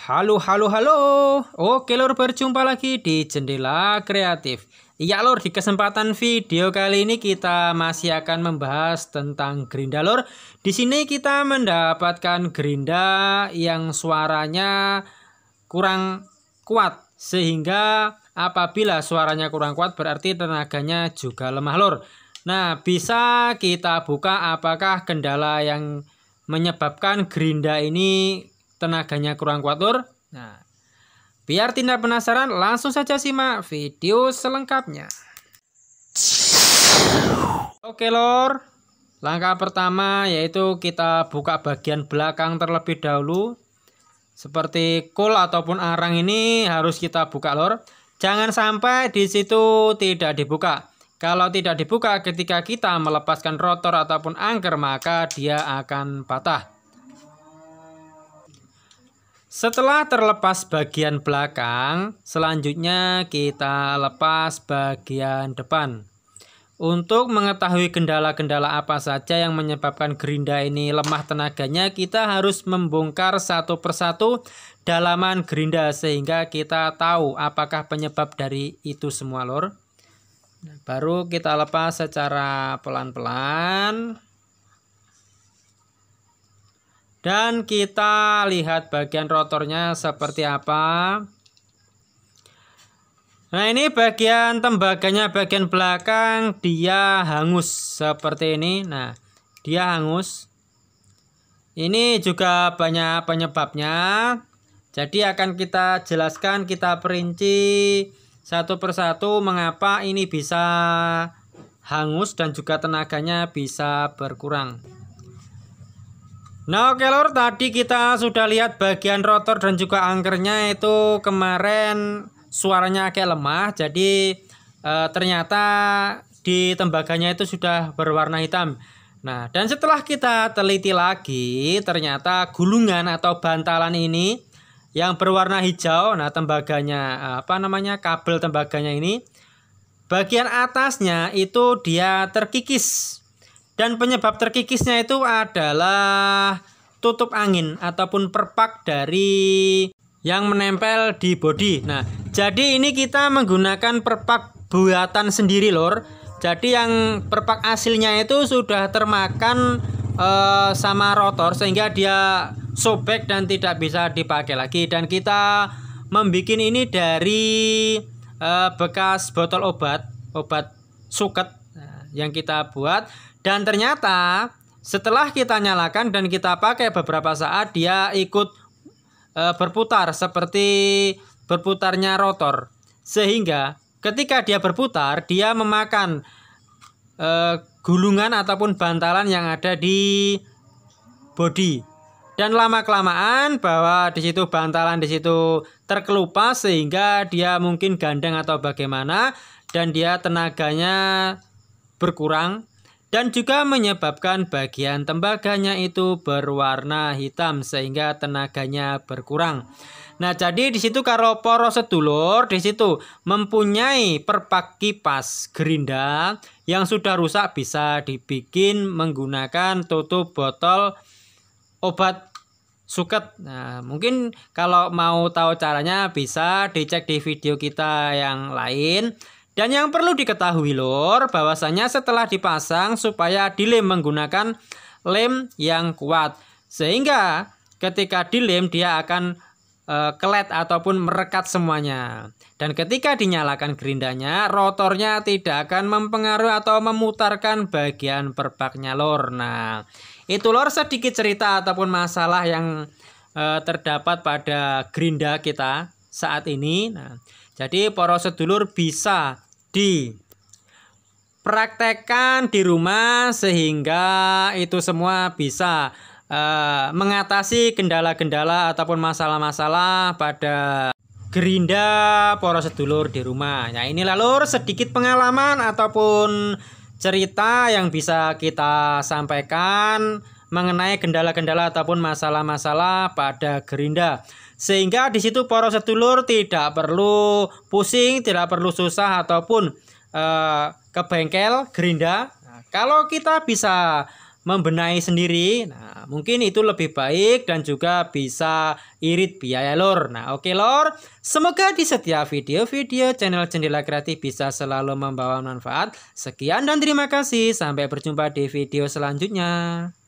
Halo, halo, halo. Oke lor, berjumpa lagi di Jendela Kreatif. Iya lor, di kesempatan video kali ini kita masih akan membahas tentang gerinda lor. Di sini kita mendapatkan gerinda yang suaranya kurang kuat, sehingga apabila suaranya kurang kuat berarti tenaganya juga lemah lor. Nah, bisa kita buka apakah kendala yang menyebabkan gerinda ini tenaganya kurang kuat lor. Nah, biar tidak penasaran, langsung saja simak video selengkapnya. Oke lor, langkah pertama yaitu kita buka bagian belakang terlebih dahulu. Seperti kul ataupun arang ini harus kita buka lor. Jangan sampai di situ tidak dibuka. Kalau tidak dibuka ketika kita melepaskan rotor ataupun angker, maka dia akan patah. Setelah terlepas bagian belakang, selanjutnya kita lepas bagian depan. Untuk mengetahui kendala-kendala apa saja yang menyebabkan gerinda ini lemah tenaganya, kita harus membongkar satu persatu dalaman gerinda sehingga kita tahu apakah penyebab dari itu semua lor. Baru kita lepas secara pelan-pelan. Dan kita lihat bagian rotornya seperti apa. Nah, ini bagian tembaganya bagian belakang dia hangus seperti ini. Nah, dia hangus. Ini juga banyak penyebabnya. Jadi akan kita jelaskan, kita perinci satu persatu mengapa ini bisa hangus dan juga tenaganya bisa berkurang. Nah, oke lor, tadi kita sudah lihat bagian rotor dan juga angkernya itu kemarin suaranya agak lemah. Jadi ternyata di tembaganya itu sudah berwarna hitam. Nah, dan setelah kita teliti lagi, ternyata gulungan atau bantalan ini yang berwarna hijau. Nah, tembaganya kabel tembaganya ini bagian atasnya itu dia terkikis. Dan penyebab terkikisnya itu adalah tutup angin ataupun perpak dari yang menempel di bodi. Nah, jadi ini kita menggunakan perpak buatan sendiri lor. Jadi yang perpak aslinya itu sudah termakan sama rotor sehingga dia sobek dan tidak bisa dipakai lagi. Dan kita membuat ini dari bekas botol obat suket yang kita buat. Dan ternyata setelah kita nyalakan dan kita pakai beberapa saat, dia ikut berputar seperti berputarnya rotor. Sehingga ketika dia berputar, dia memakan gulungan ataupun bantalan yang ada di bodi. Dan lama-kelamaan bahwa di situ bantalan di situ terkelupas sehingga dia mungkin gandeng atau bagaimana, dan dia tenaganya berkurang. Dan juga menyebabkan bagian tembaganya itu berwarna hitam sehingga tenaganya berkurang. Nah, jadi di situ kalau poros sedulur di situ mempunyai perpak kipas gerinda yang sudah rusak, bisa dibikin menggunakan tutup botol obat suket. Nah, mungkin kalau mau tahu caranya bisa dicek di video kita yang lain. Dan yang perlu diketahui lor, bahwasanya setelah dipasang supaya dilem menggunakan lem yang kuat. Sehingga ketika dilem dia akan kelet ataupun merekat semuanya. Dan ketika dinyalakan gerindanya, rotornya tidak akan mempengaruhi atau memutarkan bagian perpaknya lor. Nah, itu lor sedikit cerita ataupun masalah yang terdapat pada gerinda kita saat ini. Nah, jadi para sedulur bisa dipraktekkan di rumah sehingga itu semua bisa mengatasi kendala-kendala ataupun masalah-masalah pada gerinda para sedulur di rumah. Nah, inilah lur sedikit pengalaman ataupun cerita yang bisa kita sampaikan mengenai kendala-kendala ataupun masalah-masalah pada gerinda. Sehingga di situ para sedulur tidak perlu pusing, tidak perlu susah ataupun ke bengkel gerinda. Nah, kalau kita bisa membenahi sendiri. Nah, mungkin itu lebih baik dan juga bisa irit biaya lor. Nah, oke lor. Semoga di setiap video-video channel Jendela Kreatif bisa selalu membawa manfaat. Sekian dan terima kasih. Sampai berjumpa di video selanjutnya.